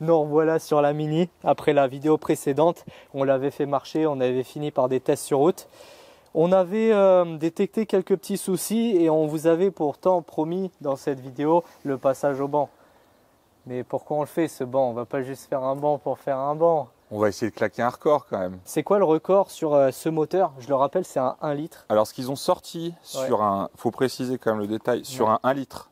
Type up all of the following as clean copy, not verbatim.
Nous revoilà sur la Mini. Après la vidéo précédente, on l'avait fait marcher, on avait fini par des tests sur route. On avait détecté quelques petits soucis et on vous avait pourtant promis dans cette vidéo le passage au banc. Mais pourquoi on le fait ce banc? On va pas juste faire un banc pour faire un banc. On va essayer de claquer un record quand même. C'est quoi le record sur ce moteur? Je le rappelle, c'est un 1 litre. Alors ce qu'ils ont sorti sur un, faut préciser quand même le détail, sur un 1 litre.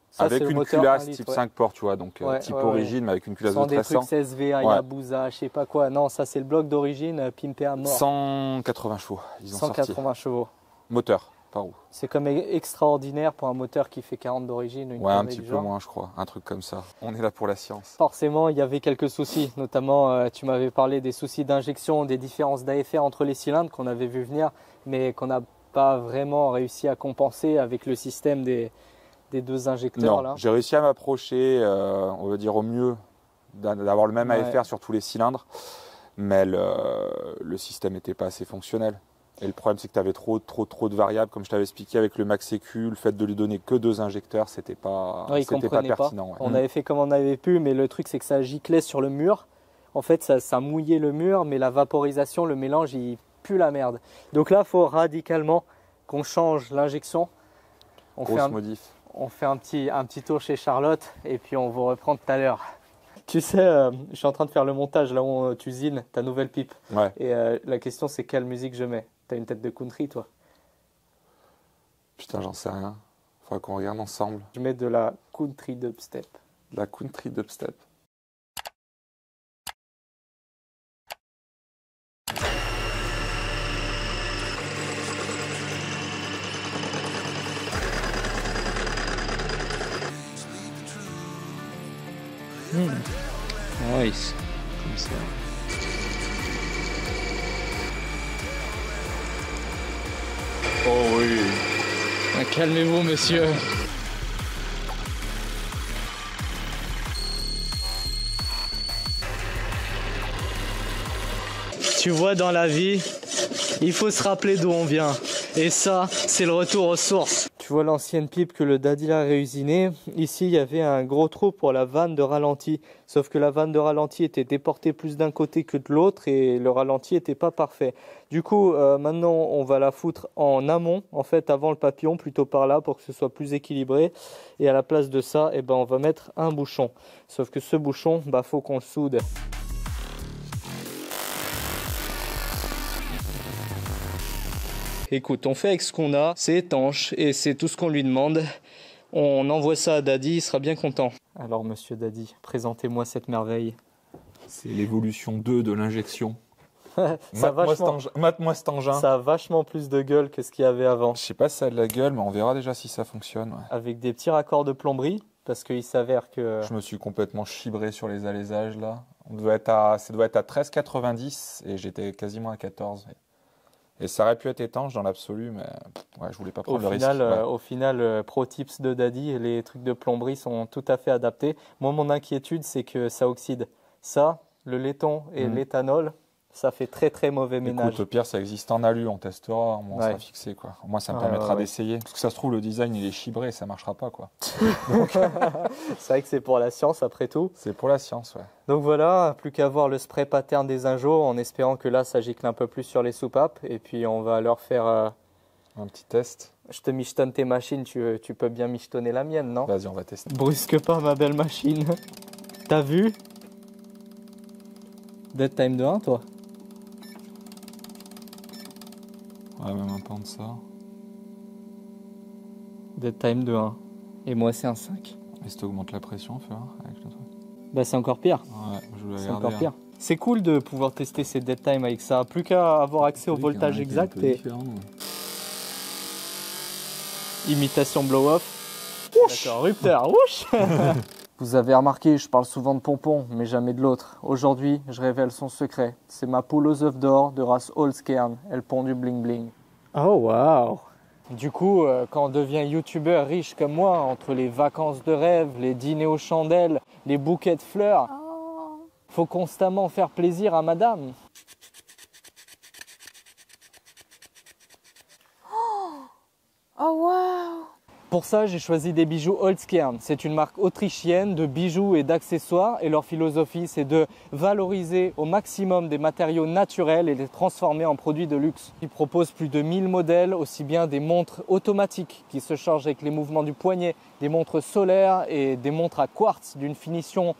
Ça, avec une culasse type 5 ports, tu vois, donc type origine, mais avec une culasse de 1300. Sans des trucs CSV, Hayabusa, je sais pas quoi. Non, ça c'est le bloc d'origine, pimpé à mort. 180 chevaux, ils ont 180 sorti. chevaux. Moteur, par roue. C'est comme extraordinaire pour un moteur qui fait 40 d'origine. Ouais, un petit peu moins, je crois, un truc comme ça. On est là pour la science. Forcément, il y avait quelques soucis, notamment tu m'avais parlé des soucis d'injection, des différences d'AFR entre les cylindres qu'on avait vu venir, mais qu'on n'a pas vraiment réussi à compenser avec le système des deux injecteurs. Non, j'ai réussi à m'approcher, on va dire au mieux, d'avoir le même AFR sur tous les cylindres, mais le système n'était pas assez fonctionnel. Et le problème, c'est que tu avais trop de variables, comme je t'avais expliqué avec le Max Sécu, le fait de lui donner que 2 injecteurs, c'était pas pertinent. Ouais. On avait fait comme on avait pu, mais le truc, c'est que ça giclait sur le mur. En fait, ça mouillait le mur, mais la vaporisation, le mélange, il pue la merde. Donc là, il faut radicalement qu'on change l'injection. Grosse modif. On fait un petit tour chez Charlotte et puis on vous reprend tout à l'heure. Tu sais, je suis en train de faire le montage là où tu usines ta nouvelle pipe. Ouais. Et la question, c'est quelle musique je mets? T'as une tête de country, toi? Putain, j'en sais rien. Faudra qu'on regarde ensemble. Je mets de la country dubstep. De la country dubstep. Nice. Comme ça. Oh oui. Calmez-vous, monsieur. Tu vois, dans la vie, il faut se rappeler d'où on vient. Et ça, c'est le retour aux sources. Tu vois l'ancienne pipe que le daddy a réusinée. Ici, il y avait un gros trou pour la vanne de ralenti. Sauf que la vanne de ralenti était déportée plus d'un côté que de l'autre et le ralenti n'était pas parfait. Du coup, maintenant, on va la foutre en amont, en fait, avant le papillon, plutôt par là, pour que ce soit plus équilibré. Et à la place de ça, eh ben, on va mettre un bouchon. Sauf que ce bouchon, bah, faut qu'on le soude. Écoute, on fait avec ce qu'on a, c'est étanche et c'est tout ce qu'on lui demande. On envoie ça à Daddy, il sera bien content. Alors monsieur Daddy, présentez-moi cette merveille. C'est l'évolution 2 de l'injection. Mate-moi cet engin. Ça a vachement plus de gueule que ce qu'il y avait avant. Je sais pas si ça a de la gueule, mais on verra déjà si ça fonctionne. Ouais. Avec des petits raccords de plomberie, parce qu'il s'avère que... Je me suis complètement chibré sur les alaisages là. Ça doit être à 13,90 et j'étais quasiment à 14. Et ça aurait pu être étanche dans l'absolu, mais ouais, je voulais pas prendre le risque. Au final, pro tips de Daddy, les trucs de plomberie sont tout à fait adaptés. Moi, mon inquiétude, c'est que ça oxyde. Ça, le laiton et l'éthanol, ça fait très très mauvais ménage. Écoute, au pire, ça existe en alu, on testera, on sera fixé quoi. Moi, ça me permettra d'essayer. Parce que ça se trouve, le design il est chibré, ça marchera pas quoi. Donc, c'est vrai que c'est pour la science après tout. C'est pour la science, ouais. Donc voilà, plus qu'à voir le spray pattern des Injo, en espérant que là, ça gicle un peu plus sur les soupapes. Et puis on va leur faire un petit test. Je te michetonne tes machines, tu peux bien michetonner la mienne, non? Vas-y, on va tester. Brusque pas ma belle machine. T'as vu? Dead time de 1, toi? Ouais, même un peu en deçà. Dead time de 1. Et moi, c'est un 5. Et si t'augmentes la pression, fais voir avec le truc. Bah, c'est encore pire. Ouais, je voulais c'est encore pire. C'est cool de pouvoir tester ces dead time avec ça. Plus qu'à avoir accès au voltage exact et... Imitation blow-off. D'accord, rupteur. Wouch. Vous avez remarqué, je parle souvent de Pompon, mais jamais de l'autre. Aujourd'hui, je révèle son secret. C'est ma poule aux œufs d'or de race Holzkern. Elle pond du bling bling. Oh waouh. Du coup, quand on devient youtubeur riche comme moi, entre les vacances de rêve, les dîners aux chandelles, les bouquets de fleurs, faut constamment faire plaisir à madame. Oh waouh. Pour ça, j'ai choisi des bijoux Holzkern. C'est une marque autrichienne de bijoux et d'accessoires et leur philosophie, c'est de valoriser au maximum des matériaux naturels et les transformer en produits de luxe. Ils proposent plus de 1000 modèles, aussi bien des montres automatiques qui se chargent avec les mouvements du poignet, des montres solaires et des montres à quartz d'une finition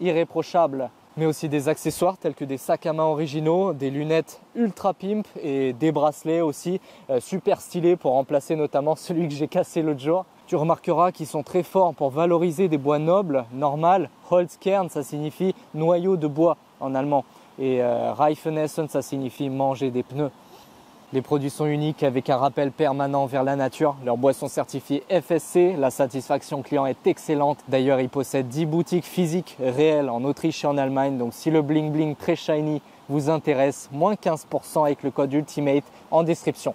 irréprochable. Mais aussi des accessoires tels que des sacs à main originaux, des lunettes ultra pimp et des bracelets aussi super stylés pour remplacer notamment celui que j'ai cassé l'autre jour. Tu remarqueras qu'ils sont très forts pour valoriser des bois nobles, normal. Holzkern, ça signifie noyau de bois en allemand. Et Reifenessen, ça signifie manger des pneus. Les produits sont uniques avec un rappel permanent vers la nature. Leurs bois sont certifiés FSC. La satisfaction client est excellente. D'ailleurs, ils possèdent 10 boutiques physiques réelles en Autriche et en Allemagne. Donc si le bling bling très shiny vous intéresse, moins 15% avec le code Ultimate en description.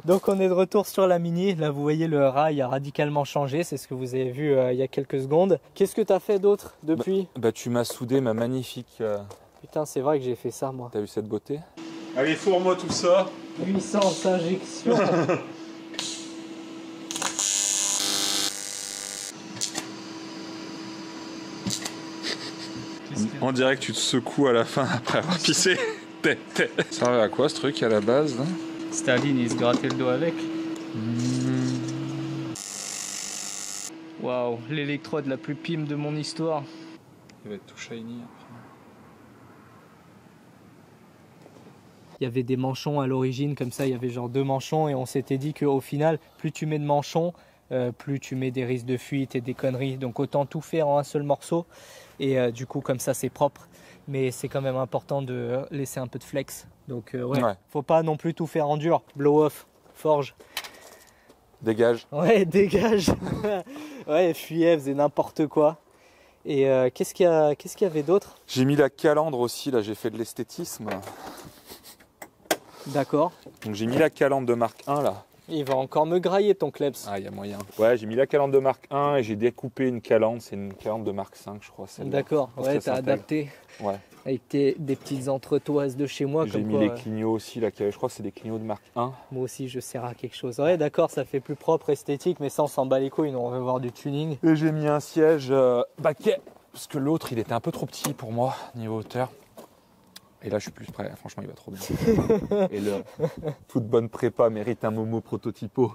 Donc on est de retour sur la Mini. Là, vous voyez, le rail a radicalement changé. C'est ce que vous avez vu il y a quelques secondes. Qu'est-ce que tu as fait d'autre depuis? Tu m'as soudé ma magnifique... Putain, c'est vrai que j'ai fait ça, moi. T'as vu cette beauté? Allez, fourre-moi tout ça. Puissance injection. On dirait que tu te secoues à la fin après avoir pissé. Ça servait à quoi ce truc à la base là? Staline, il se grattait le dos avec. Waouh, l'électrode la plus pime de mon histoire. Il va être tout shiny après. Il y avait des manchons à l'origine, comme ça il y avait genre 2 manchons et on s'était dit qu'au final, plus tu mets de manchons, plus tu mets des risques de fuite et des conneries. Donc autant tout faire en un seul morceau et du coup comme ça c'est propre. Mais c'est quand même important de laisser un peu de flex. Donc ouais, faut pas non plus tout faire en dur. Blow off, forge. Dégage. Ouais, dégage. Ouais, fuyez, faisait n'importe quoi. Et qu'est-ce qu'il y avait d'autre? J'ai mis la calandre aussi, là j'ai fait de l'esthétisme. D'accord. Donc j'ai mis la calandre de marque 1 là. Il va encore me grailler ton Klebs. Ah, il y a moyen. Ouais, j'ai mis la calandre de marque 1 et j'ai découpé une calandre. C'est une calandre de marque 5, je crois. D'accord, ouais, t'as adapté. Ouais. Avec des petites entretoises de chez moi. J'ai mis les clignots aussi, là, je crois que c'est des clignots de marque 1. Moi aussi, je sers à quelque chose. Ouais, d'accord, ça fait plus propre, esthétique, mais ça, on s'en bat les couilles, nous, on veut voir du tuning. Et j'ai mis un siège baquet, parce que l'autre, il était un peu trop petit pour moi, niveau hauteur. Et là, je suis plus prêt. Franchement, il va trop bien. Et là, toute bonne prépa mérite un Momo prototypo.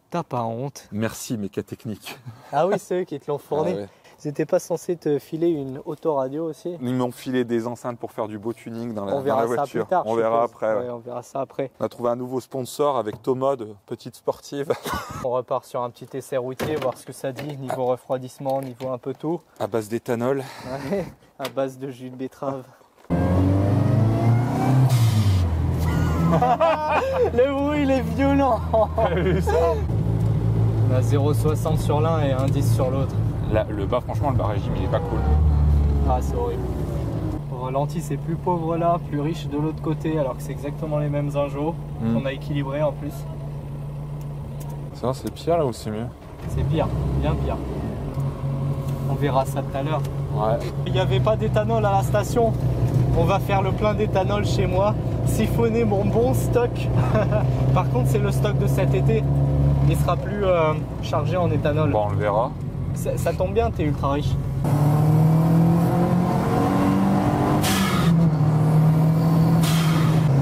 T'as pas honte. Merci, méca technique. Ah oui, c'est eux qui te l'ont fourni. Ah ouais. Ils n'étaient pas censés te filer une autoradio aussi? Ils m'ont filé des enceintes pour faire du beau tuning dans la voiture. Ça plus tard, on verra après. Ouais, on verra ça après. On a trouvé un nouveau sponsor avec Tomod, petite sportive. On repart sur un petit essai routier, voir ce que ça dit, niveau refroidissement, niveau un peu tout. À base d'éthanol. Ouais, à base de jus de betterave. Le bruit, il est violent. T'as vu ça? On a 0,60 sur l'un et 1,10 sur l'autre. Le bas, franchement, le bas régime, il est pas cool. Ah, c'est horrible. Au ralenti, c'est plus pauvre là, plus riche de l'autre côté, alors que c'est exactement les mêmes enjeux qu'on a équilibrés en plus. Ça, c'est pire là ou c'est mieux? C'est pire, bien pire. On verra ça tout à l'heure. Ouais. Il n'y avait pas d'éthanol à la station. On va faire le plein d'éthanol chez moi, siphonner mon bon stock. Par contre, c'est le stock de cet été. Il sera plus chargé en éthanol. Bon, on le verra. Ça tombe bien, t'es ultra riche.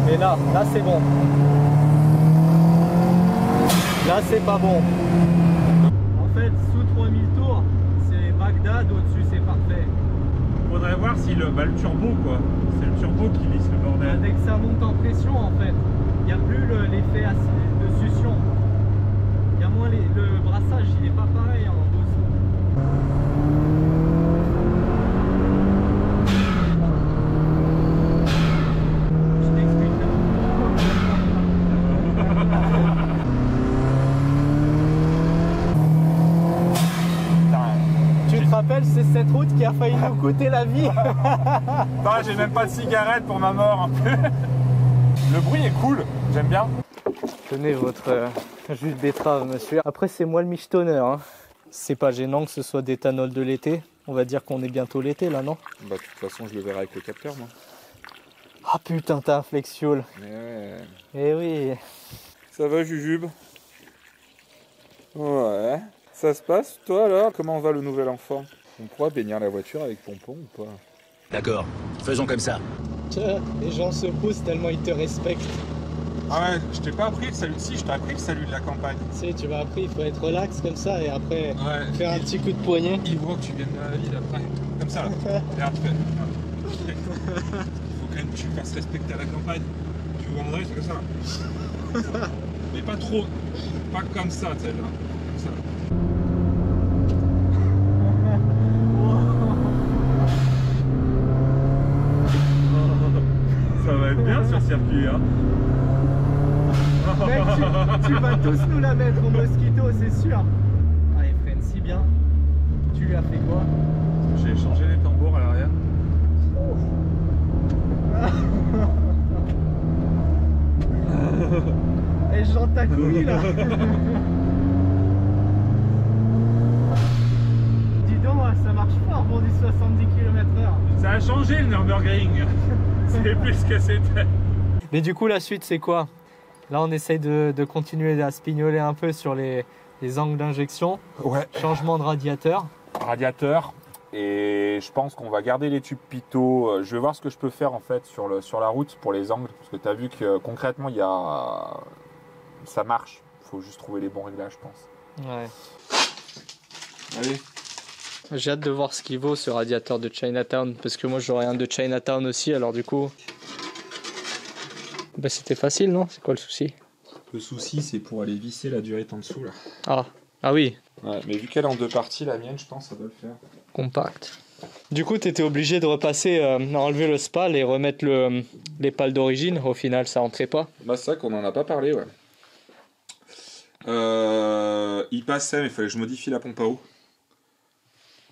Et là c'est bon. Là c'est pas bon. En fait, sous 3000 tours, c'est Bagdad, au-dessus c'est parfait. Faudrait voir si le turbo quoi. C'est le turbo qui lisse le bordel. Dès que ça monte en pression en fait, il n'y a plus l'effet de succion. Il y a moins le brassage, il n'est pas pareil en dessous. Je t'explique. Tu te rappelles, c'est cette route qui a failli nous coûter la vie. Non, j'ai même pas de cigarette pour ma mort. Le bruit est cool, j'aime bien. Tenez votre jus de betterave, monsieur. Après, c'est moi le michetonner. Hein. C'est pas gênant que ce soit d'éthanol de l'été. On va dire qu'on est bientôt l'été, là, non? Bah, de toute façon, je le verrai avec le capteur, moi. Ah putain, t'as un flex fuel. Ouais. Eh oui. Ça va, Jujube? Ouais. Ça se passe, toi alors? Comment va le nouvel enfant? On pourra bénir la voiture avec pompon ou pas? D'accord, faisons comme ça. Les gens se poussent tellement ils te respectent. Ah ouais, je t'ai pas appris le salut. Si, je t'ai appris le salut de la campagne. Tu sais, tu vas après, il faut être relax comme ça et après faire un petit coup de poignet. Il voit que tu viens de la ville après. Comme ça là. Regarde, fais. Il faut quand même que tu fasses respecter à la campagne. Tu vois André, c'est comme ça là. Mais pas trop. Pas comme ça, tu sais là. Comme ça. Ça va être bien sur circuit, hein. Mec, tu vas tous nous la mettre au mosquito, c'est sûr. Ah, il freine si bien. Tu lui as fait quoi? J'ai changé les tambours à l'arrière. Et Jean ta couille là. Dis donc, ça marche fort pour du 70 km/h. Ça a changé le Nürburgring. C'est plus ce que c'était. Mais du coup, la suite, c'est quoi? Là, on essaye de continuer à spignoler un peu sur les angles d'injection. Ouais. Changement de radiateur. Radiateur. Et je pense qu'on va garder les tubes Pitot. Je vais voir ce que je peux faire en fait sur la route pour les angles. Parce que tu as vu que concrètement, ça marche. Il faut juste trouver les bons réglages, je pense. Ouais. Allez. J'ai hâte de voir ce qu'il vaut ce radiateur de Chinatown. Parce que moi, j'aurais un de Chinatown aussi. Alors du coup... Bah, c'était facile, non? C'est quoi le souci? Le souci, c'est pour aller visser la durite en dessous là. Ah oui. Ouais, mais vu qu'elle est en deux parties, la mienne, je pense, ça doit le faire. Compact. Du coup, tu étais obligé de repasser, enlever le spal et remettre les pales d'origine. Au final, ça entrait pas. Bah, c'est vrai qu'on en a pas parlé, ouais. Il passait, mais il fallait que je modifie la pompe à eau.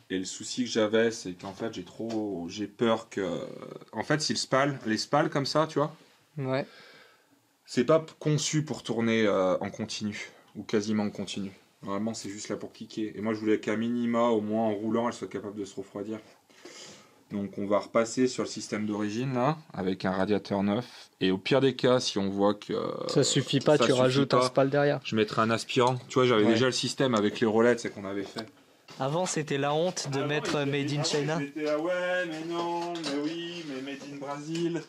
Et le souci que j'avais, c'est qu'en fait, j'ai peur que... En fait, si les spals comme ça, tu vois, Ouais. c'est pas conçu pour tourner en continu, ou quasiment en continu. Normalement, c'est juste là pour kicker. Et moi, je voulais qu'à minima, au moins en roulant, elle soit capable de se refroidir. Donc, on va repasser sur le système d'origine, là, avec un radiateur neuf. Et au pire des cas, si on voit que... Ça suffit pas, tu rajoutes un spal derrière. Je mettrai un aspirant. Tu vois, j'avais déjà le système avec les relais, c'est qu'on avait fait. Avant, c'était la honte de mettre Made in China. J'étais là, ouais, mais non, mais oui, mais Made in Brazil.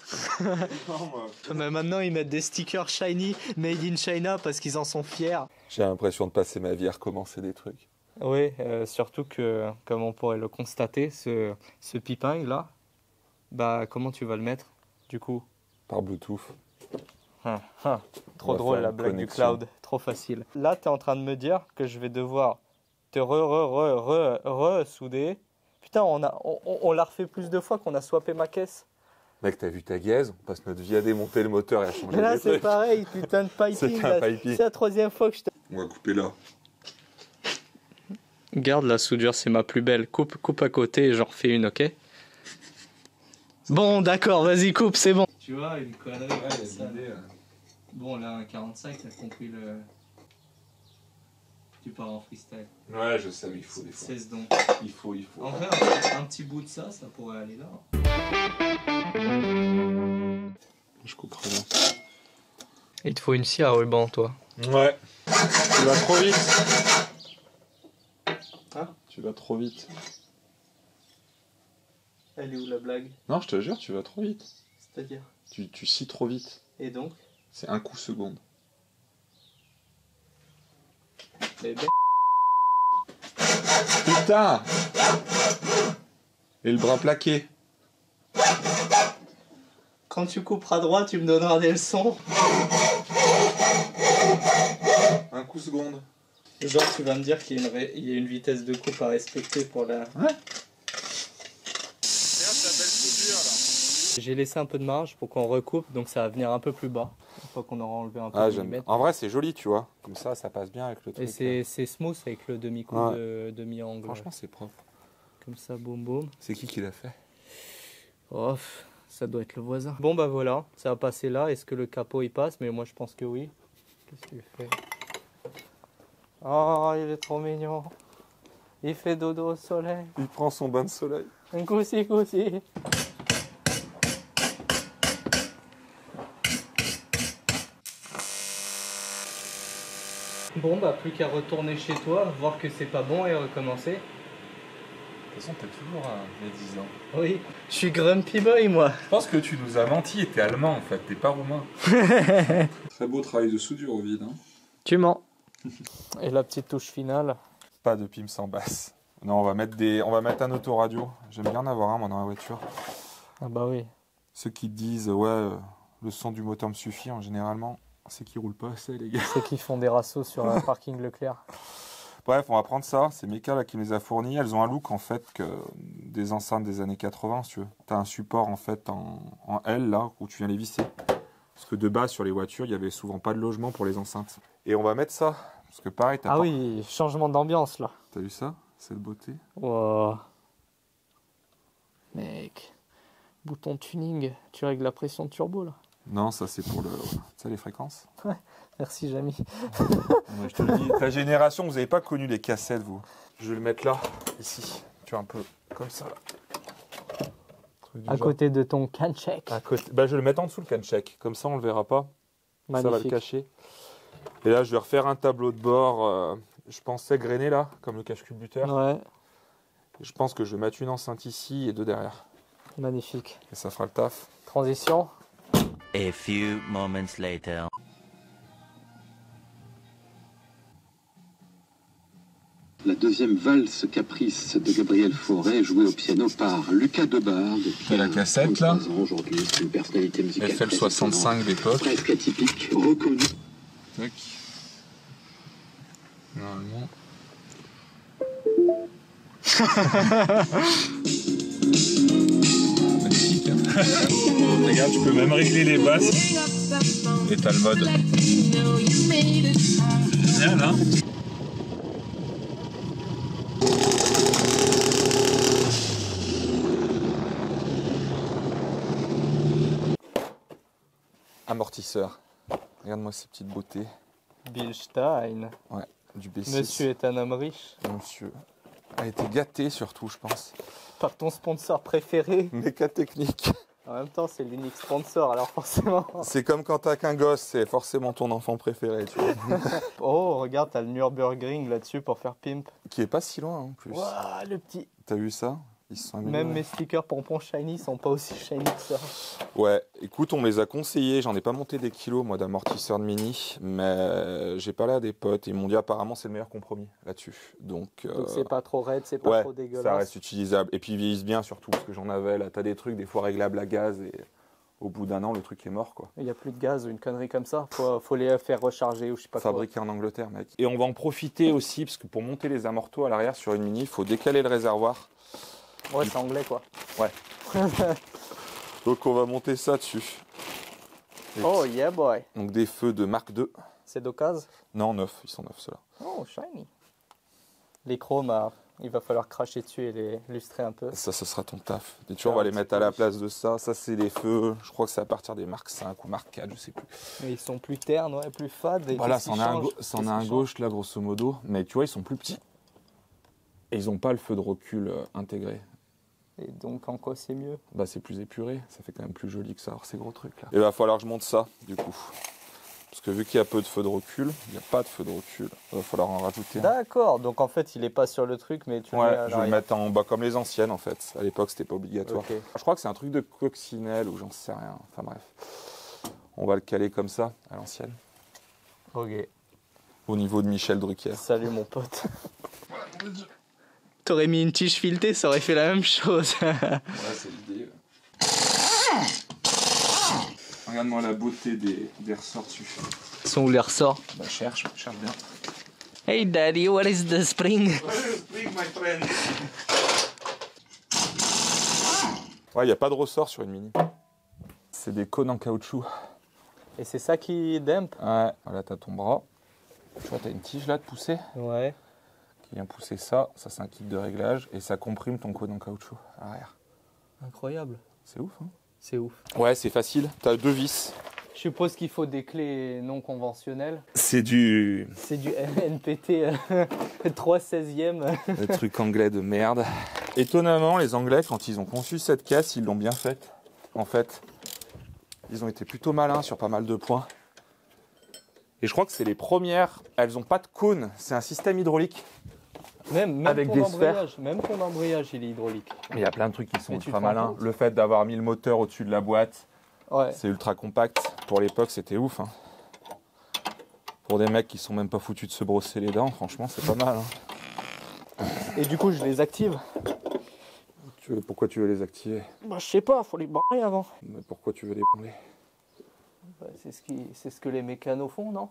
Mais maintenant, ils mettent des stickers shiny Made in China parce qu'ils en sont fiers. J'ai l'impression de passer ma vie à recommencer des trucs. Oui, surtout que, comme on pourrait le constater, ce piping là, bah comment tu vas le mettre du coup? Par Bluetooth. Trop drôle la blague du cloud, trop facile. Là, tu es en train de me dire que je vais devoir te souder. Putain, on l'a refait plus de fois qu'on a swappé ma caisse. Mec, t'as vu ta gaze? On passe notre vie à démonter le moteur et à changer Mais là, les c'est trucs. pareil, putain de piping. C'est la troisième fois que je te... On va couper là. Garde la soudure, c'est ma plus belle. Coupe à côté et j'en refais une, ok? Bon, d'accord, vas-y, coupe, c'est bon. Tu vois, une connerie. Ouais, ça. Bon, là, un 45, t'as compris le... Tu pars en freestyle. Ouais, je sais, mais il faut des fois. 16 donc. Il faut. En vrai, un petit bout de ça pourrait aller là. Je couperai là. Il te faut une scie à ruban, toi. Ouais. Tu vas trop vite. Hein? Tu vas trop vite. Elle est où la blague? Non, je te jure, tu vas trop vite. C'est-à-dire? Tu scies trop vite. Et donc? C'est un coup seconde. Eh ben... Putain! Et le bras plaqué. Quand tu couperas droit, tu me donneras des leçons. Un coup seconde. Genre, tu vas me dire qu'il y a une vitesse de coupe à respecter pour la... Ouais. J'ai laissé un peu de marge pour qu'on recoupe, donc ça va venir un peu plus bas. Une fois qu'on aura enlevé un peu Ah, de j'aime bien. millimètre. En vrai, c'est joli, tu vois. Comme ça passe bien avec le truc. Et c'est smooth avec le demi-coup de demi-angle. Franchement, c'est propre. Comme ça, boum boum. C'est qui l'a fait? Oh, ça doit être le voisin. Bon bah voilà, ça va passer là. Est-ce que le capot il passe? Mais moi je pense que oui. Qu'est-ce que tu fais? Oh, il est trop mignon. Il fait dodo au soleil. Il prend son bain de soleil. Un coussi. Bon, bah plus qu'à retourner chez toi, voir que c'est pas bon et recommencer. De toute façon, t'es toujours médisant. Oui, je suis grumpy boy moi. Je pense que tu nous as menti et t'es allemand en fait, t'es pas roumain. Très beau travail de soudure au vide. Hein. Tu mens. Et la petite touche finale. Pas de pim sans basse. Non, on va mettre un autoradio. J'aime bien en avoir un moi dans la voiture. Ah bah oui. Ceux qui disent ouais, le son du moteur me suffit, généralement, c'est qu'ils roulent pas assez les gars. C'est qu'ils font des rassos sur un parking Leclerc. Bref, on va prendre ça. C'est Mika là qui me les a fournis. Elles ont un look en fait que des enceintes des années 80, si tu veux. T'as un support en fait en L là où tu viens les visser. Parce que de base sur les voitures, il y avait souvent pas de logement pour les enceintes. Et on va mettre ça. Parce que pareil, Ah oui, changement d'ambiance là. T'as vu ça? C'est le beauté. Wow. Mec, bouton tuning, tu règles la pression de turbo là. Non, ça c'est pour les fréquences. Ouais, merci Jamy. Ouais, je te le dis, ta génération, vous n'avez pas connu les cassettes, vous. Je vais le mettre là, ici. Tu vois, un peu comme ça. À côté de ton can check. À côté. Bah, je vais le mettre en dessous le can check. Comme ça, on le verra pas. Magnifique. Ça va le cacher. Et là, je vais refaire un tableau de bord. Je pensais grainé là, comme le cache-culbuteur. Ouais. Je pense que je vais mettre une enceinte ici et deux derrière. Magnifique. Et ça fera le taf. Transition. A few moments later. La deuxième valse caprice de Gabriel Fauré, jouée au piano par Lucas Debarde. T'as la cassette là. Aujourd'hui, c'est une personnalité musicale. Elle fait le 65 d'époque. Presque atypique, reconnue. Tac. Normalement. Magnifique, hein. Regarde, tu peux même régler les basses. Et t'as le mode. Génial, hein. Amortisseur. Regarde-moi ces petites beautés. Bilstein. Ouais, du B6. Monsieur est un homme riche. Monsieur a été gâté surtout, je pense. Par ton sponsor préféré. Méca technique. En même temps, c'est l'unique sponsor, alors forcément. C'est comme quand t'as qu'un gosse, c'est forcément ton enfant préféré, tu vois. Oh, regarde, t'as le Nürburgring là-dessus pour faire pimp. Qui est pas si loin en plus. Waouh, le petit. T'as vu ça? Ils se sont améliorés. Même mes stickers pompons shiny sont pas aussi shiny que ça. Ouais, écoute, on me les a conseillés. J'en ai pas monté des kilos, moi, d'amortisseurs de mini. Mais j'ai parlé à des potes. Ils m'ont dit apparemment c'est le meilleur compromis là-dessus. Donc c'est pas trop raide, c'est pas ouais, trop dégueulasse. ça reste utilisable. Et puis ils vieillissent bien surtout, parce que j'en avais là. T'as des trucs des fois réglables à gaz et au bout d'un an, le truc est mort, quoi. Il n'y a plus de gaz ou une connerie comme ça. Faut les faire recharger ou je sais pas Fabriqué en Angleterre, mec. Et on va en profiter aussi, parce que pour monter les amortos à l'arrière sur une mini, il faut décaler le réservoir. quoi. Ouais, c'est anglais quoi. Ouais. Donc on va monter ça dessus. Et Oh yeah boy. donc des feux de marque 2. C'est d'occasion. Non, neufs, ils sont neufs ceux-là. Oh, shiny. Les chromes, il va falloir cracher dessus et les lustrer un peu. Ça, ce sera ton taf. Et tu vois, on va les mettre à la place de ça. Ça, c'est les feux. Je crois que c'est à partir des marques 5 ou marque 4, je sais plus. Mais ils sont plus ternes, ouais, plus fades. Et Voilà, qu'est-ce c'en qui a change un gauche, là, grosso modo. Mais tu vois, ils sont plus petits. Et ils n'ont pas le feu de recul intégré. Et donc, en quoi c'est mieux? Bah, c'est plus épuré. Ça fait quand même plus joli que ça. Alors, ces gros trucs, là. Il va falloir que je monte ça, du coup. Parce que vu qu'il y a peu de feu de recul, il n'y a pas de feu de recul. Il va falloir en rajouter un. D'accord, donc en fait, il est pas sur le truc, mais tu le mets à Ouais, je vais le l'arrière. mettre en bas comme les anciennes, en fait. À l'époque, c'était pas obligatoire. Ok. Je crois que c'est un truc de coccinelle ou j'en sais rien. Enfin, bref. On va le caler comme ça, à l'ancienne. Ok. Au niveau de Michel Drucker. Salut mon pote. T'aurais mis une tige filetée, ça aurait fait la même chose. Ouais, c'est l'idée. Regarde-moi la beauté des ressorts dessus. Ils sont où les ressorts? Bah cherche bien. Hey daddy, what is the spring? Ouais, il n'y a pas de ressort sur une mini. C'est des cônes en caoutchouc. Et c'est ça qui damp? Ouais, voilà, t'as ton bras. Tu vois, t'as une tige là de pousser Ouais. qui vient pousser ça. Ça, c'est un kit de réglage et ça comprime ton cône en caoutchouc arrière. Incroyable. C'est ouf, hein? C'est ouf. Ouais, c'est facile. T'as deux vis. Je suppose qu'il faut des clés non conventionnelles. C'est du... C'est du NPT 3/16e. Le truc anglais de merde. Étonnamment, les Anglais, quand ils ont conçu cette caisse, ils l'ont bien faite. En fait, ils ont été plutôt malins sur pas mal de points. Et je crois que c'est les premières, elles n'ont pas de cône, c'est un système hydraulique. Même avec ton des embrayage, même ton embrayage, il est hydraulique. Mais il y a plein de trucs qui sont Mais tu ultra te rends malins. compte Le fait d'avoir mis le moteur au-dessus de la boîte, Ouais. c'est ultra compact. Pour l'époque, c'était ouf. Hein. Pour des mecs qui sont même pas foutus de se brosser les dents, franchement, c'est pas mal. Hein. Et du coup, je les active. Pourquoi tu veux les activer? Bah, je sais pas, faut les branler avant. Mais pourquoi tu veux les branler? Bah, c'est ce que les mécanos font, non?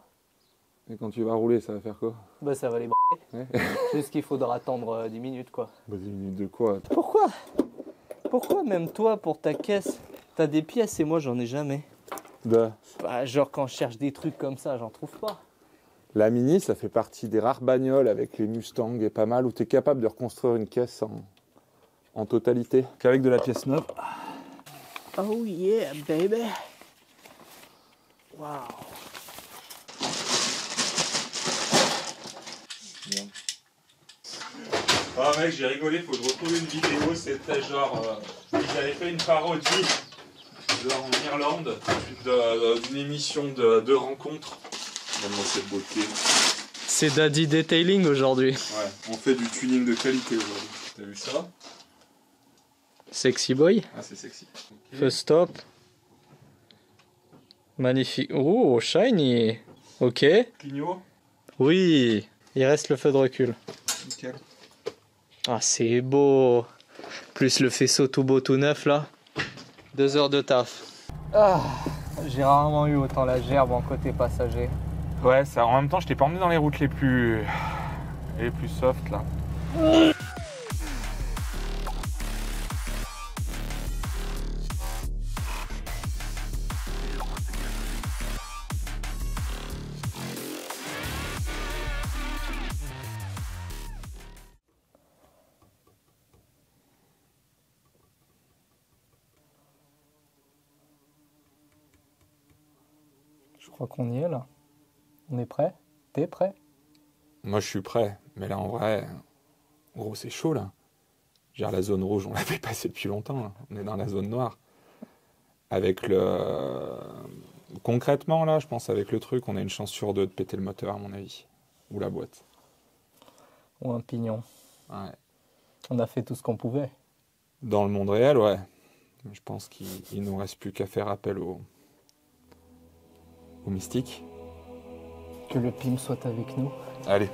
Et quand tu vas rouler, ça va faire quoi? Bah, ça va les branler. Ouais. C'est ce qu'il faudra attendre 10 minutes, quoi. Bah, 10 minutes de quoi? Pourquoi? Pourquoi même toi, pour ta caisse, t'as des pièces et moi, j'en ai jamais? Bah, Genre, quand je cherche des trucs comme ça, j'en trouve pas. la Mini, ça fait partie des rares bagnoles avec les Mustang et pas mal où tu es capable de reconstruire une caisse en totalité. Qu'avec de la pièce neuve. Oh yeah, baby. Wow. Ah mec, j'ai rigolé, faut que je retrouve une vidéo, c'était genre, ils avaient fait une parodie genre en Irlande d'une émission de rencontres. Donne-moi cette beauté. C'est Daddy Detailing aujourd'hui. Ouais, on fait du tuning de qualité aujourd'hui. T'as vu ça? Sexy boy. Ah, c'est sexy. Okay. Feu stop. Magnifique. Oh, shiny. Ok. Clignot. Oui. Il reste le feu de recul. Nickel. Ah, c'est beau. Plus le faisceau tout beau, tout neuf là. 2 heures de taf. Ah, j'ai rarement eu autant la gerbe en côté passager. Ouais, ça, en même temps, je t'ai pas emmené dans les routes les plus soft là. Je crois qu'on y est là. On est prêt? T'es prêt? Moi, je suis prêt, mais là, en vrai, gros, c'est chaud là. Genre, la zone rouge, on l'avait passée depuis longtemps. Là. On est dans la zone noire. Avec le. Concrètement, là, je pense, avec le truc, on a une chance sur 2 de péter le moteur, à mon avis. Ou la boîte. Ou un pignon. Ouais. On a fait tout ce qu'on pouvait. Dans le monde réel, ouais. Je pense qu'il nous reste plus qu'à faire appel au mystique. Que le PIM soit avec nous. Allez.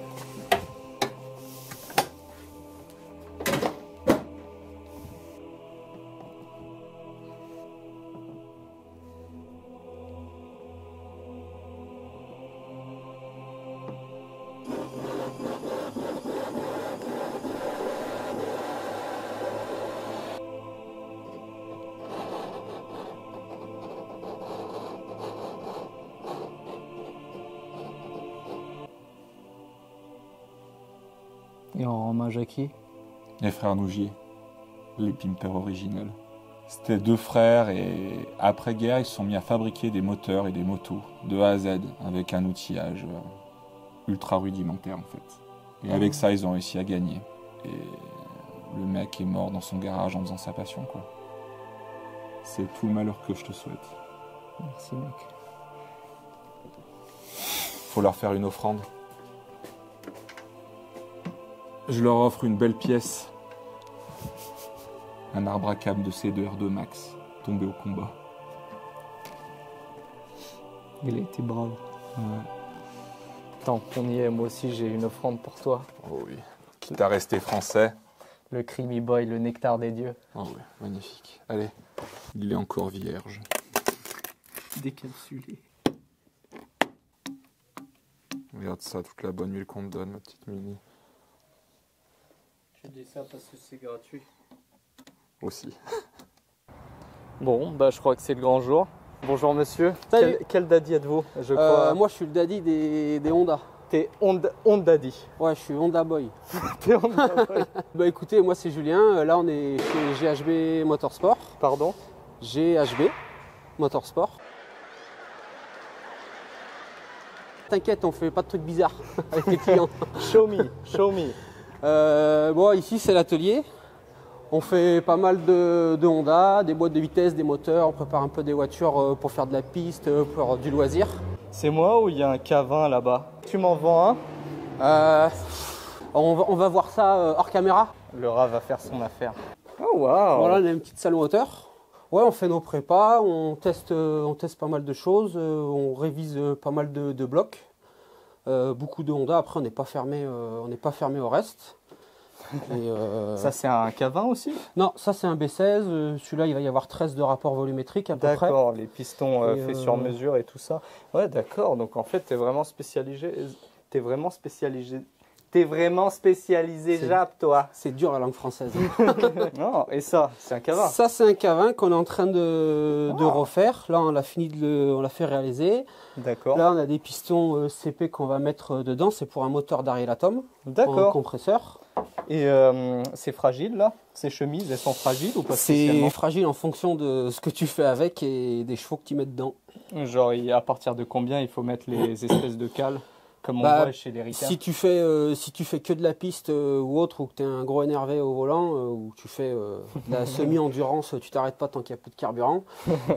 Et en hommage à qui? Les frères Nougier, les pimpers originels. C'était 2 frères et après-guerre, ils se sont mis à fabriquer des moteurs et des motos de A à Z avec un outillage ultra rudimentaire en fait. Et avec ça, ils ont réussi à gagner. Et le mec est mort dans son garage en faisant sa passion quoi. C'est tout le malheur que je te souhaite. Merci mec. Faut leur faire une offrande. Je leur offre une belle pièce. Un arbre à câble de C2R2 Max, tombé au combat. Il a été brave. Ouais. Tant qu'on y est, moi aussi j'ai une offrande pour toi. Oh oui. Quitte à rester français. Le creamy boy, le nectar des dieux. Oh oui, magnifique. Allez, il est encore vierge. Décapsulé. Regarde ça, toute la bonne huile qu'on te donne, ma petite Mini. Je dis ça parce que c'est gratuit. Aussi. Bon, bah je crois que c'est le grand jour. Bonjour monsieur. Salut. Quel daddy êtes-vous? Je crois. Moi je suis le daddy des Honda. T'es Honda daddy. Ouais, je suis Honda Boy. T'es Honda boy. Bah écoutez, moi c'est Julien. Là on est chez GHB Motorsport. Pardon? GHB Motorsport. T'inquiète, on fait pas de trucs bizarres avec les clients. Show me, show me. Bon, ici c'est l'atelier. On fait pas mal de Honda, des boîtes de vitesse, des moteurs. On prépare un peu des voitures pour faire de la piste, pour du loisir. C'est moi ou il y a un K20 là-bas? Tu m'en vends un? On va voir ça hors caméra. Le rat va faire son affaire. Oh waouh! Voilà, on a une petite salle hauteur. Ouais, on fait nos prépas, on teste pas mal de choses, on révise pas mal de blocs. Beaucoup de Honda. Après, on n'est pas fermé au reste. Et, ça, c'est un K20 aussi? Non, ça c'est un B16. Celui-là, il va y avoir 13 de rapport volumétrique à peu près. D'accord, les pistons faits sur mesure et tout ça. Ouais, d'accord. Donc en fait, t'es vraiment spécialisé. T'es vraiment spécialisé Jap, toi. C'est dur la langue française. Non, et ça, c'est un K20. Ça, c'est un K20 qu'on est en train de refaire. Là, on l'a fini on l'a fait réaliser. D'accord. Là, on a des pistons CP qu'on va mettre dedans. C'est pour un moteur d'Ariel Atom. D'accord. En compresseur. Et c'est fragile là? Ces chemises, elles sont fragiles ou pas spécialement? C'est fragile en fonction de ce que tu fais avec et des chevaux que tu mets dedans. Genre, à partir de combien il faut mettre les espèces de cales? Comme on voit chez les Ricains. Si tu fais que de la piste ou autre, ou que tu es un gros énervé au volant, ou tu fais de la semi-endurance, tu t'arrêtes pas tant qu'il n'y a plus de carburant.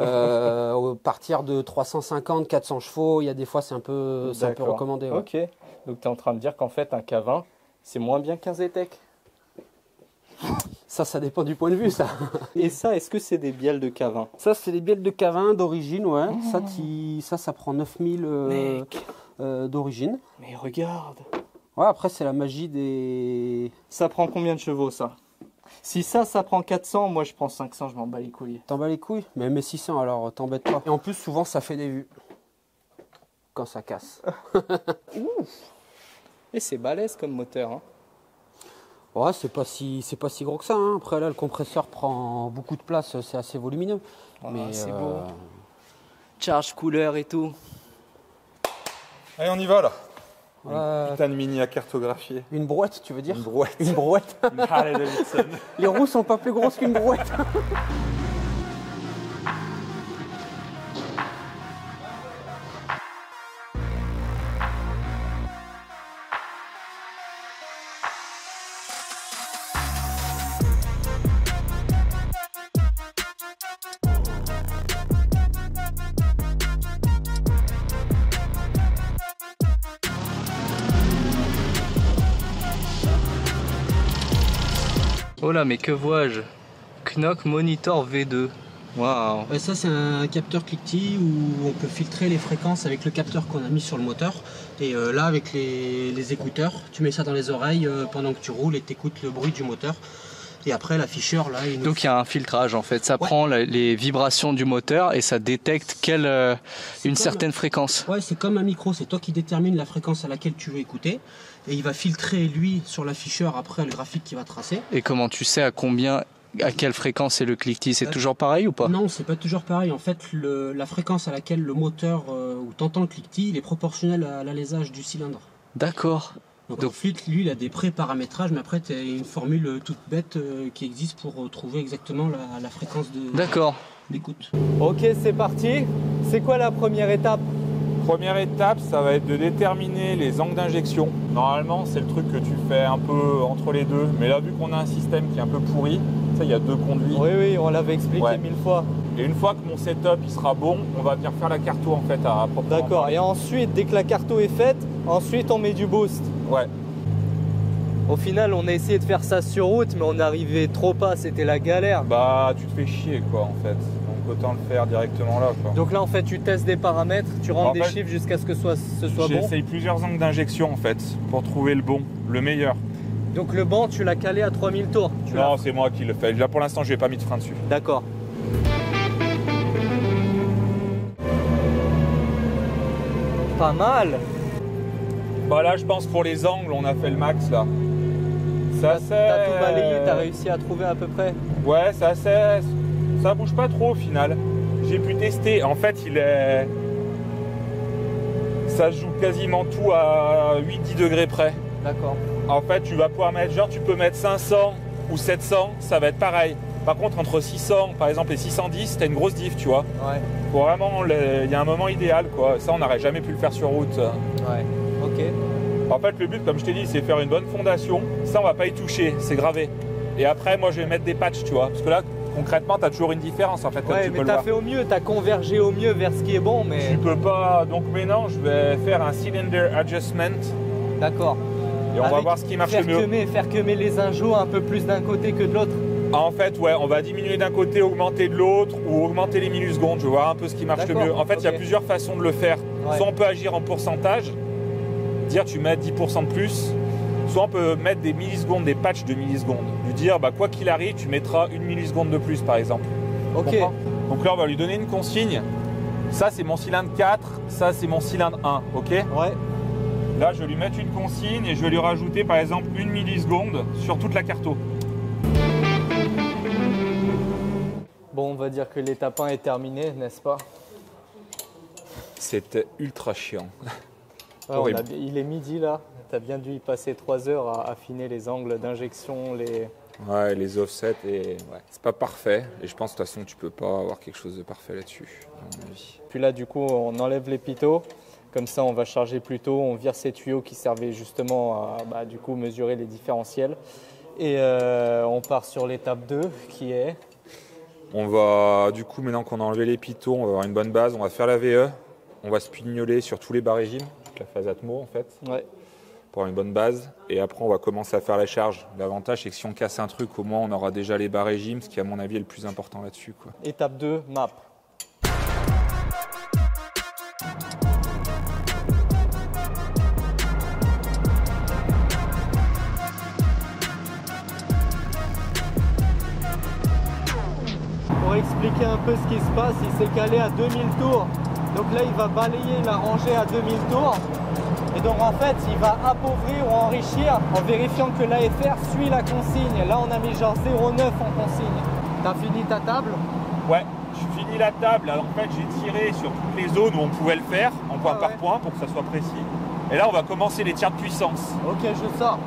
À partir de 350, 400 chevaux, il y a des fois c'est un peu recommandé. Ouais. Ok, donc tu es en train de dire qu'en fait un K20, c'est moins bien qu'un Zetec? Ça dépend du point de vue, ça. Et ça, est-ce que c'est des bielles de K20? Ça, c'est des bielles de K20 d'origine, ouais. Ça prend 9000 d'origine. Mais regarde. Ouais, après, c'est la magie des... Ça prend combien de chevaux, ça? Si ça prend 400, moi je prends 500, je m'en bats les couilles. T'en bats les couilles? Mais 600, alors t'embête pas. Et en plus, souvent, ça fait des vues. Quand ça casse. Et c'est balèze comme moteur, hein. Ouais, c'est pas si gros que ça, hein. Après, là, le compresseur prend beaucoup de place, c'est assez volumineux. Mais c'est beau. Charge couleur et tout. Allez, on y va là. Putain de mini à cartographier. Une brouette, tu veux dire? Une brouette. Une brouette. Une Harley Davidson. Les roues sont pas plus grosses qu'une brouette. Oh là, mais que vois-je? Knock Monitor V2. Waouh. Ça, c'est un capteur cliquetis où on peut filtrer les fréquences avec le capteur qu'on a mis sur le moteur. Et là, avec les écouteurs, tu mets ça dans les oreilles pendant que tu roules et tu écoutes le bruit du moteur. Et après, l'afficheur, là... Donc il y a un filtrage en fait. Ça prend les vibrations du moteur et ça détecte une certaine fréquence. Ouais, c'est comme un micro. C'est toi qui détermine la fréquence à laquelle tu veux écouter. Et il va filtrer, lui, sur l'afficheur, après, le graphique qu'il va tracer. Et comment tu sais à quelle fréquence est le cliquetis? C'est toujours pareil ou pas? Non, c'est pas toujours pareil. En fait, la fréquence à laquelle le moteur, où tu entends le cliquetis, il est proportionnel à l'alésage du cylindre. D'accord. Donc ensuite, lui, il a des pré-paramétrages, mais après, tu as une formule toute bête qui existe pour trouver exactement la fréquence d'écoute. Ok, c'est parti. C'est quoi la première étape? Première étape, ça va être de déterminer les angles d'injection. Normalement, c'est le truc que tu fais un peu entre les deux. Mais là, vu qu'on a un système qui est un peu pourri, il y a deux conduits. Oui, on l'avait expliqué 1000 fois. Et une fois que mon setup il sera bon, on va venir faire la carto en fait à proprement. D'accord, et ensuite, dès que la carto est faite, ensuite on met du boost. Ouais. Au final, on a essayé de faire ça sur route, mais on n'arrivait trop pas, c'était la galère. Bah, tu te fais chier quoi en fait. Donc autant le faire directement là quoi. Donc là en fait, tu testes des paramètres, tu rentres des chiffres jusqu'à ce que ce soit bon. J'essaye plusieurs angles d'injection en fait pour trouver le bon, le meilleur. Donc le banc, tu l'as calé à 3000 tours? Non, c'est moi qui le fais. Là pour l'instant, je n'ai pas mis de frein dessus. D'accord. Pas mal. Bah là, je pense pour les angles, on a fait le max là. T'as tout balayé, t'as réussi à trouver à peu près? Ouais, ça bouge pas trop au final. J'ai pu tester. En fait, ça joue quasiment tout à 8-10 degrés près. D'accord. En fait, tu vas pouvoir mettre, tu peux mettre 500 ou 700, ça va être pareil. Par contre, entre 600, par exemple, et 610, t'as une grosse diff, tu vois. Ouais. Faut vraiment, il y a un moment idéal, quoi. Ça, on n'aurait jamais pu le faire sur route. Ouais, ok. En fait, le but, comme je t'ai dit, c'est faire une bonne fondation. Ça, on va pas y toucher, c'est gravé. Et après, moi, je vais mettre des patchs, tu vois. Parce que là, concrètement, tu as toujours une différence en fait. Comme Ouais, tu mais peux le t'as voir. fait au mieux, t'as convergé au mieux vers ce qui est bon, mais... Tu peux pas. Donc maintenant, je vais faire un cylinder adjustment D'accord. et on va voir ce qui marche le mieux. Faire queumer les injos un peu plus d'un côté que de l'autre. En fait, ouais, on va diminuer d'un côté, augmenter de l'autre ou augmenter les millisecondes. Je vais voir un peu ce qui marche le mieux. En fait, il y a plusieurs façons de le faire. Ouais. Soit on peut agir en pourcentage, dire tu mets 10% de plus. Soit on peut mettre des millisecondes, des patchs de millisecondes. Lui dire, bah, quoi qu'il arrive, tu mettras 1 milliseconde de plus, par exemple. Ok. Donc là, on va lui donner une consigne. Ça, c'est mon cylindre 4. Ça, c'est mon cylindre 1. Ok. Ouais. Là, je vais lui mettre une consigne et je vais lui rajouter, par exemple, 1 milliseconde sur toute la carto. Bon, on va dire que l'étape 1 est terminée, n'est-ce pas? C'était ultra chiant. Ouais, il est midi là. T'as bien dû y passer 3 heures à affiner les angles d'injection, les... Ouais, les offsets, et ouais, c'est pas parfait. Et je pense de toute façon, tu peux pas avoir quelque chose de parfait là-dessus, à mon avis. Puis là, du coup, on enlève les pitot. Comme ça, on va charger plus tôt. On vire ces tuyaux qui servaient justement à du coup, mesurer les différentiels. Et on part sur l'étape 2 qui est... On va, du coup, maintenant qu'on a enlevé les pitons, on va avoir une bonne base. On va faire la VE. On va spignoler sur tous les bas régimes, la phase Atmo en fait. Ouais. Pour avoir une bonne base. Et après, on va commencer à faire la charge. L'avantage, c'est que si on casse un truc, au moins, on aura déjà les bas régimes, ce qui, à mon avis, est le plus important là-dessus, quoi. Étape 2, map. Pour expliquer un peu ce qui se passe, il s'est calé à 2000 tours. Donc là, il va balayer la rangée à 2000 tours. Et donc en fait, il va appauvrir ou enrichir en vérifiant que l'AFR suit la consigne. Là, on a mis genre 0,9 en consigne. T'as fini ta table? Ouais, je finis la table. Alors, en fait, j'ai tiré sur toutes les zones où on pouvait le faire, en point par point, pour que ça soit précis. Et là, on va commencer les tirs de puissance. Ok, je sors.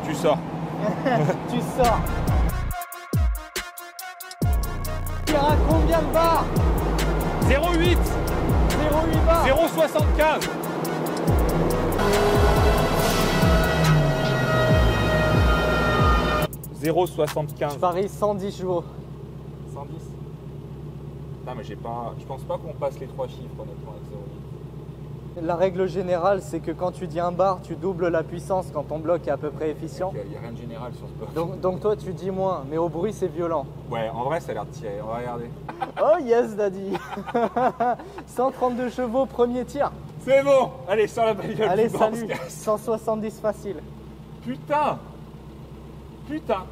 Tu sors. Tu sors. Tire à combien de barres? 0,8 0,8 barres. 0,75. Je 0,75. parie 110 chevaux. 110. Non mais j'ai pas. Je pense pas qu'on passe les 3 chiffres honnêtement avec 0,8. La règle générale, c'est que quand tu dis un bar, tu doubles la puissance quand ton bloc est à peu près efficient. Il n'y a rien de général sur ce bloc. Donc toi, tu dis moins, mais au bruit, c'est violent. Ouais, en vrai, ça a l'air de tirer. On va regarder. Oh yes, daddy. 132 chevaux, premier tir. C'est bon. Allez, sors la bagnole. Allez, salut. 170 facile. Putain. Putain.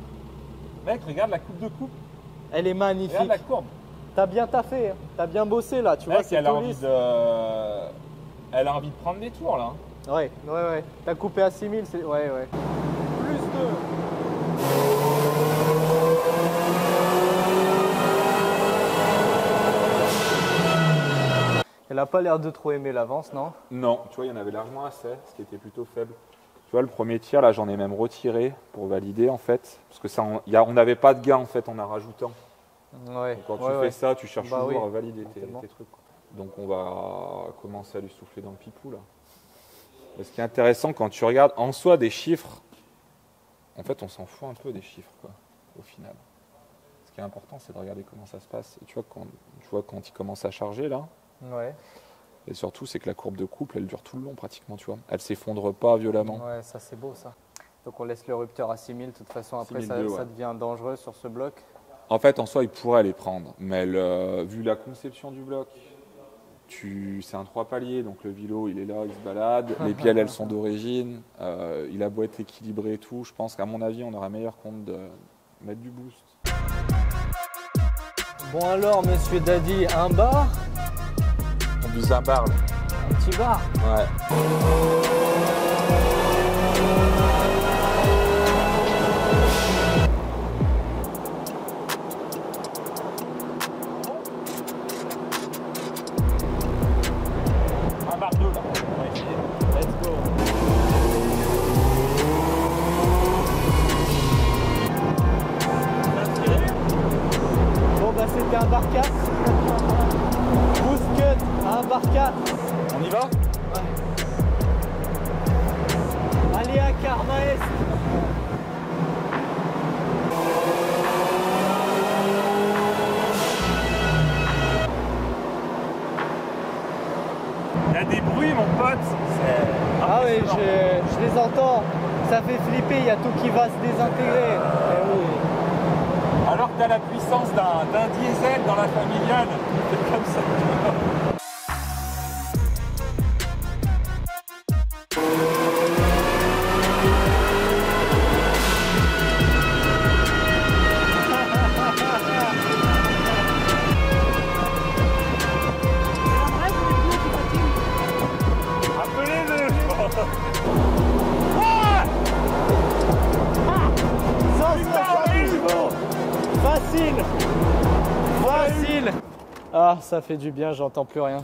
Mec, regarde la coupe de coupe. Elle est magnifique. Regarde la courbe. T'as bien taffé, hein. T'as bien bossé là, tu vois, c'est elle a tout envie lisse. Elle a envie de prendre des tours là. Ouais. T'as coupé à 6000, c'est... Ouais. Plus 2. Elle a pas l'air de trop aimer l'avance, non? Non, tu vois, il y en avait largement assez, ce qui était plutôt faible. Tu vois, le premier tir, là, j'en ai même retiré pour valider, en fait. Parce que ça, on n'avait pas de gain, en fait, en en rajoutant. Ouais. Donc, quand tu fais ça, tu cherches toujours à valider tes trucs. Quoi. Donc, on va commencer à lui souffler dans le pipou, là. Et ce qui est intéressant, quand tu regardes en soi des chiffres, en fait, on s'en fout un peu des chiffres, quoi, au final. Ce qui est important, c'est de regarder comment ça se passe. Et tu vois, quand il commence à charger, là. Ouais. Et surtout, c'est que la courbe de couple, elle dure tout le long pratiquement, tu vois. Elle s'effondre pas violemment. Ouais, ça c'est beau ça. Donc on laisse le rupteur à 6000, de toute façon après 6002, ça devient dangereux sur ce bloc. En fait, en soi, il pourrait les prendre. Mais vu la conception du bloc, c'est un 3 paliers, donc le vélo, il est là, il se balade. Les bielles, elles sont d'origine. Il a beau être équilibré et tout. Je pense qu'à mon avis, on aura meilleur compte de mettre du boost. Bon alors, monsieur Daddy, un bar? Du Zimbar, là. Un petit bar? Ouais. Un bar 2 là. On va essayer. Let's go. Bon bah c'était un bar 4. Boost cut à un bar 4. On y va? Ouais. Allez à Karma Est. je les entends. Ça fait flipper, il y a tout qui va se désintégrer. Eh oui. Alors que t'as la puissance d'un diesel dans la familiale, c'est comme ça. Appelez-le. 170 chevaux. Facile. Facile. Ah, ça fait du bien, j'entends plus rien.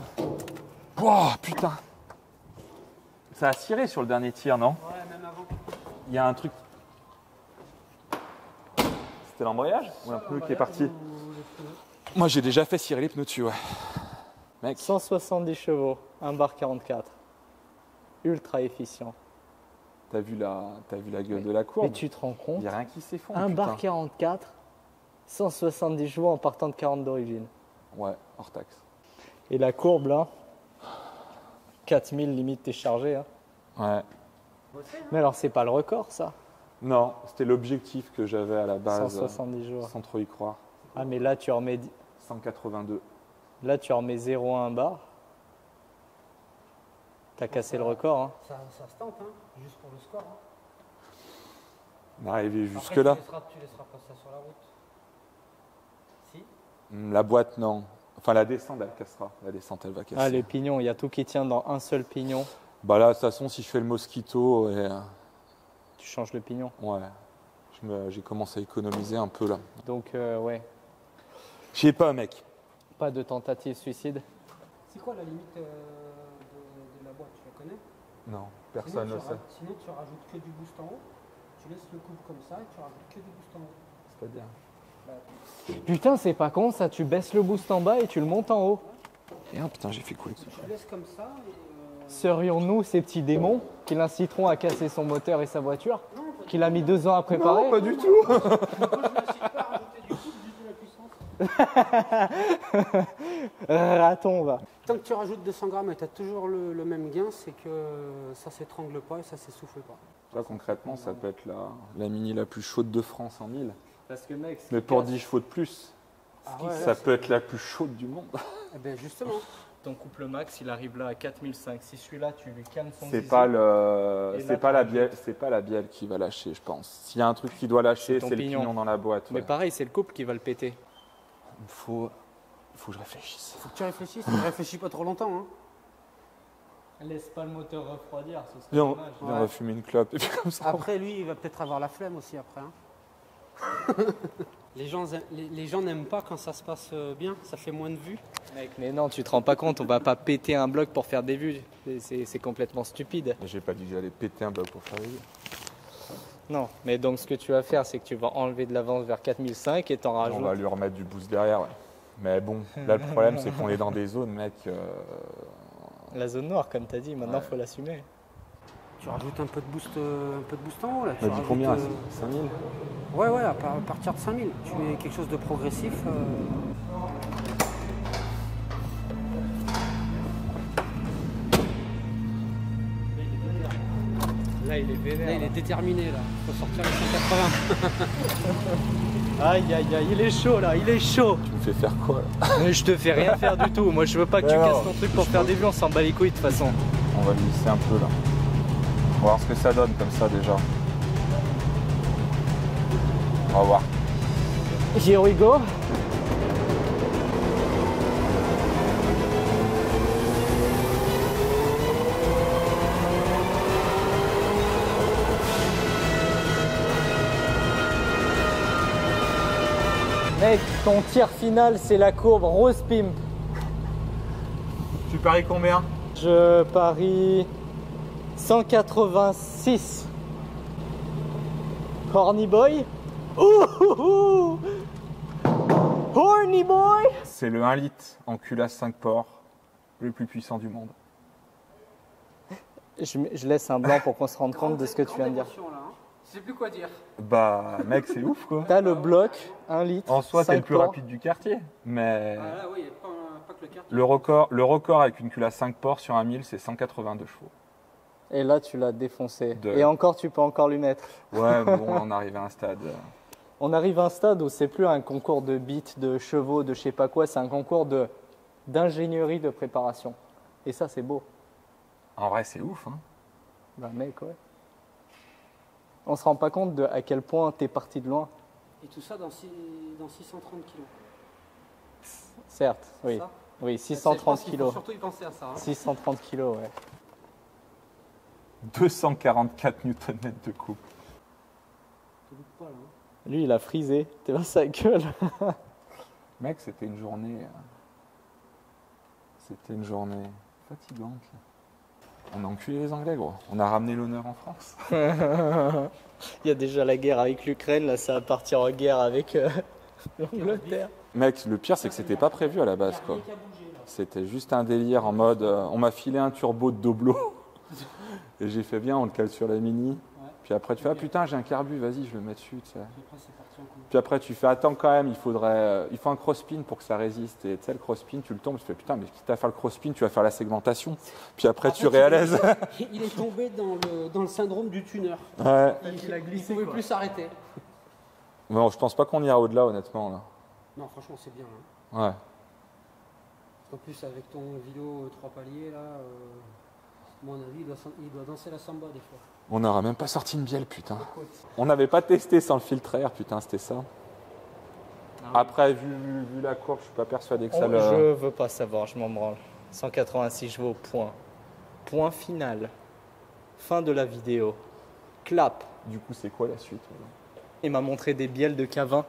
Oh putain. Ça a ciré sur le dernier tir, non? Ouais, même avant. Il y a un truc. C'était l'embrayage ou un pneu qui est parti? Moi j'ai déjà fait cirer les pneus dessus, ouais. Mec. 170 chevaux, 1 bar 44. Ultra efficient. T'as vu la gueule de la courbe? Mais tu te rends Il compte, n'y a rien qui s'effondre. 1 putain. bar 44, 170 chevaux en partant de 40 d'origine. Ouais, hors taxe. Et la courbe là, 4000 limite t'es chargé. Hein. Ouais. Mais alors c'est pas le record ça, Non, c'était l'objectif que j'avais à la base. 170 jours. Sans trop y croire. Ah mais là tu remets, 182. là, tu remets 0,1 bar. T'as cassé le record. Hein. Ça se tente, hein, juste pour le score. Hein. On est arrivé Après, jusque-là. Tu laisseras pas ça sur la route. Si. La boîte, non. Enfin, la descente, elle cassera. La descente, elle va casser. Ah les pignons, il y a tout qui tient dans un seul pignon. Bah là, de toute façon, si je fais le mosquito, Tu changes le pignon. ouais, j'ai commencé à économiser un peu là. Donc ouais, Je sais pas, mec. pas de tentative suicide. C'est quoi la limite de la boîte? Tu la connais? Non, personne ne sait. Sinon, tu rajoutes que du boost en haut. Tu laisses le couple comme ça et tu rajoutes que du boost en haut. C'est-à-dire Putain, c'est pas con ça, tu baisses le boost en bas et tu le montes en haut. Et putain, j'ai fait quoi avec ça? Tu laisses comme ça et. Serions-nous ces petits démons qui l'inciteront à casser son moteur et sa voiture, qu'il a mis 2 ans à préparer? Non, pas du tout. Moi, je n'incite pas à rajouter du couple, juste de la puissance. Raton va. Tant que tu rajoutes 200 grammes et tu as toujours le même gain, c'est que ça s'étrangle pas et ça s'essouffle pas. Là, concrètement, ça peut être la mini la plus chaude de France en 1000. Parce que mec, Mais pour 10 chevaux de plus, ça peut être la plus chaude du monde. Eh bien, justement. ton couple max, il arrive là à 4005. Si celui-là, tu lui calmes son C'est zizi, pas la bielle qui va lâcher, je pense. S'il y a un truc qui doit lâcher, ton c'est le pignon. pignon dans la boîte. Mais Ouais. pareil, c'est le couple qui va le péter. Il faut que je réfléchisse. Faut que tu réfléchisses, ne réfléchis pas trop longtemps. Hein. Laisse pas le moteur refroidir, ce serait Viens, dommage. on va fumer une clope et puis comme ça. Après, lui, il va peut-être avoir la flemme aussi après. Hein. les gens n'aiment pas quand ça se passe bien, ça fait moins de vues. Mec, mais non, tu te rends pas compte, on va pas péter un bloc pour faire des vues. C'est complètement stupide. J'ai pas dit que j'allais péter un bloc pour faire les vues. Non, mais donc ce que tu vas faire, c'est que tu vas enlever de l'avance vers 4005 et t'en On rajoutes. va lui remettre du boost derrière. Ouais. Mais bon, là le problème c'est qu'on est dans des zones, mec. La zone noire, comme t'as dit, maintenant Ouais. faut l'assumer. Tu rajoutes un peu de boost en haut là. On a dit combien 5000 Ouais, à partir de 5000. Tu mets quelque chose de progressif. Là, il est vénère. Là, il est déterminé là. Il faut sortir les 180. Aïe, aïe, aïe, il est chaud là, il est chaud. Tu me fais faire quoi là? Mais je te fais rien faire du tout. Moi, je veux pas que tu Ouais, casses non, ton truc pour faire des vues, on s'en bat les couilles de toute façon. On va glisser un peu là. On va voir ce que ça donne comme ça déjà. On va voir. Here we go. Mec, ton tir final, c'est la courbe Rose Pimp. Tu paries combien? Je parie 186. Horny boy. Ouh, Horny boy. C'est le 1 litre en culasse 5 ports, le plus puissant du monde. Je laisse un blanc pour qu'on se rende compte de ce que tu viens de dire. Je sais plus quoi dire. Bah mec c'est ouf quoi. T'as le bloc, 1 litre. En soi, t'es 5 le plus ports. rapide du quartier. Mais Ah là, oui, pas que le quartier. le record avec une culasse 5 ports sur un 1000, c'est 182 chevaux. Et là, tu l'as défoncé. Et encore, tu peux encore lui mettre. Ouais, bon, on arrive à un stade. On arrive à un stade où c'est plus un concours de bits, de chevaux, de je sais pas quoi, c'est un concours d'ingénierie de préparation. Et ça, c'est beau. En vrai, c'est ouf, hein. Bah mec, ouais. On se rend pas compte à quel point t'es parti de loin. Et tout ça dans 630 kilos. Certes, oui. Ça Oui, 630 Il faut kilos. surtout y penser à ça. Hein. 630 kilos, ouais. 244 Nm de coupe. Te loupe pas, là, hein. Lui, il a frisé. T'es dans sa gueule. Mec, c'était une journée... C'était une journée fatigante. On a enculé les Anglais, gros. On a ramené l'honneur en France. Il y a déjà la guerre avec l'Ukraine, là, ça va partir en guerre avec l'Angleterre. Mec, le pire, c'est que c'était pas prévu à la base, quoi. C'était juste un délire en mode... on m'a filé un turbo de Doblo. Et j'ai fait bien, on le cale sur la Mini. Puis après, tu fais, ah putain, j'ai un carbu, vas-y, je le mets dessus, tu sais. Puis après, tu fais, attends quand même, il faut un cross-pin pour que ça résiste. Et tu sais, le cross-pin, tu le tombes, tu fais, putain, mais quitte à faire le cross-pin, tu vas faire la segmentation. Puis après, tu réalises. Il est tombé dans le syndrome du tuner. Ouais. Il ne pouvait plus s'arrêter. Bon, je pense pas qu'on ira au-delà, honnêtement, là. Non, franchement, c'est bien. Hein. Ouais. En plus, avec ton vidéo 3 paliers, là, à mon avis, il doit danser la samba des fois. On n'aura même pas sorti une bielle, putain. On n'avait pas testé sans le filtre air, putain, c'était ça. Après, vu la courbe, je suis pas persuadé que ça le... Je veux pas savoir, je m'en branle. 186 chevaux, point. Point final. Fin de la vidéo. Clap. Du coup, c'est quoi la suite? Il m'a montré des bielles de K20.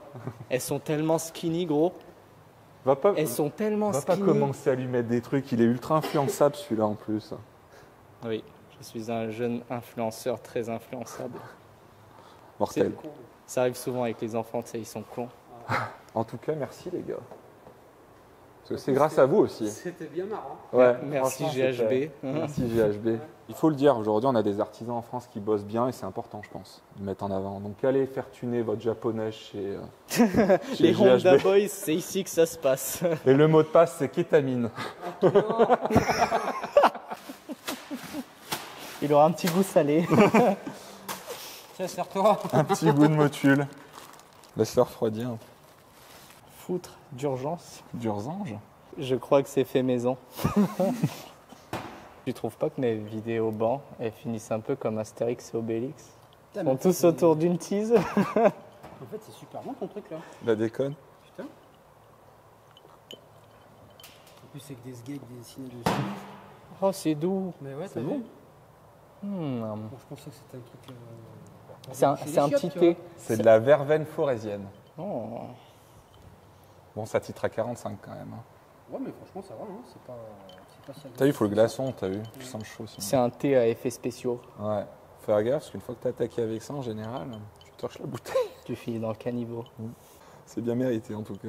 Elles sont tellement skinny, gros. Elles sont tellement skinny. Va pas commencer à lui mettre des trucs, il est ultra influençable celui-là en plus. Oui. Je suis un jeune influenceur très influençable. Mortel. Ça arrive souvent avec les enfants, tu sais, ils sont cons. En tout cas, merci les gars. Parce que c'est grâce à vous aussi. C'était bien marrant. Ouais, merci GHB. Merci GHB. Il faut le dire, aujourd'hui on a des artisans en France qui bossent bien et c'est important, je pense, de mettre en avant. Donc allez faire tuner votre japonais chez les GHB. Honda Boys, c'est ici que ça se passe. Et le mot de passe, c'est kétamine. Il aura un petit goût salé. Tiens, serre-toi. Un petit goût de motule. Laisse-le refroidir. Foutre d'urgence. D'urgence. Je crois que c'est fait maison. Tu trouves pas que mes vidéos bancs, elles finissent un peu comme Astérix et Obélix? Ils sont tous autour d'une tease. En fait, c'est super bon ton truc là. La déconne. Putain. En plus, c'est que des sgags dessinés dessus. Oh, c'est doux. Mais ouais, c'est bon. Bon, je pensais que c'était un truc. C'est un petit thé. C'est de la verveine forésienne. Oh. Bon, ça titre à 45 quand même. Ouais, mais franchement, ça va, hein. C'est pas si t'as vu, il faut le glaçon, t'as vu. Tu sens chaud sinon. C'est un thé à effets spéciaux. Ouais. Faire gaffe, parce qu'une fois que t'as attaqué avec ça, en général, tu torches la bouteille. Tu finis dans le caniveau. C'est bien mérité en tout cas.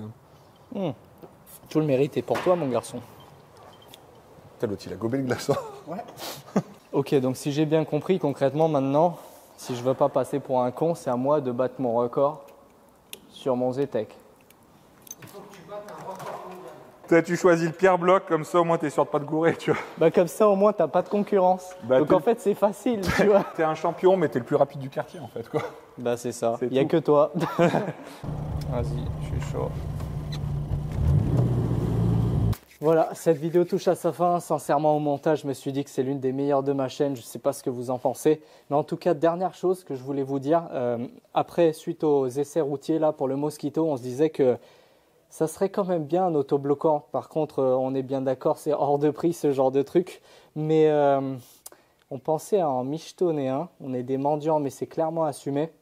Tout le mérite est pour toi, mon garçon. T'as l'autre, il a gobé le glaçon. Ouais. Ok, donc si j'ai bien compris, concrètement maintenant, si je veux pas passer pour un con, c'est à moi de battre mon record sur mon Zetec. Il faut que tu battes un record mondial. Toi, tu choisis le pire bloc, comme ça au moins t'es sûr de pas te gourer, tu vois. Bah comme ça au moins t'as pas de concurrence. Bah, donc en fait c'est facile, tu vois. T'es un champion, mais t'es le plus rapide du quartier en fait, quoi. Bah c'est ça, C'est il y a tout. que toi. Vas-y, je suis chaud. Voilà, cette vidéo touche à sa fin. Sincèrement, au montage, je me suis dit que c'est l'une des meilleures de ma chaîne. Je ne sais pas ce que vous en pensez. Mais en tout cas, dernière chose que je voulais vous dire. Après, suite aux essais routiers là, pour le Mosquito, on se disait que ça serait quand même bien un autobloquant. Par contre, on est bien d'accord, c'est hors de prix ce genre de truc. Mais on pensait à en michetonner un. On est des mendiants, mais c'est clairement assumé.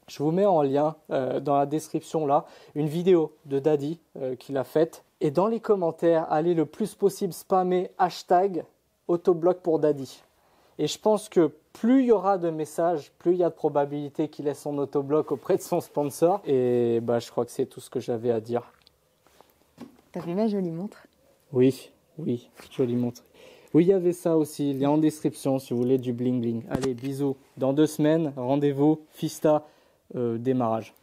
Je vous mets en lien dans la description là une vidéo de Daddy qu'il a faite. Et dans les commentaires, allez le plus possible spammer hashtag autobloc pour Daddy. Et je pense que plus il y aura de messages, plus il y a de probabilité qu'il ait son autobloc auprès de son sponsor. Et bah, je crois que c'est tout ce que j'avais à dire. T'as fait ma jolie montre? Oui, jolie montre. Oui, il y avait ça aussi. Il y a en description si vous voulez du bling bling. Allez, bisous. Dans 2 semaines, rendez-vous, Fista, démarrage.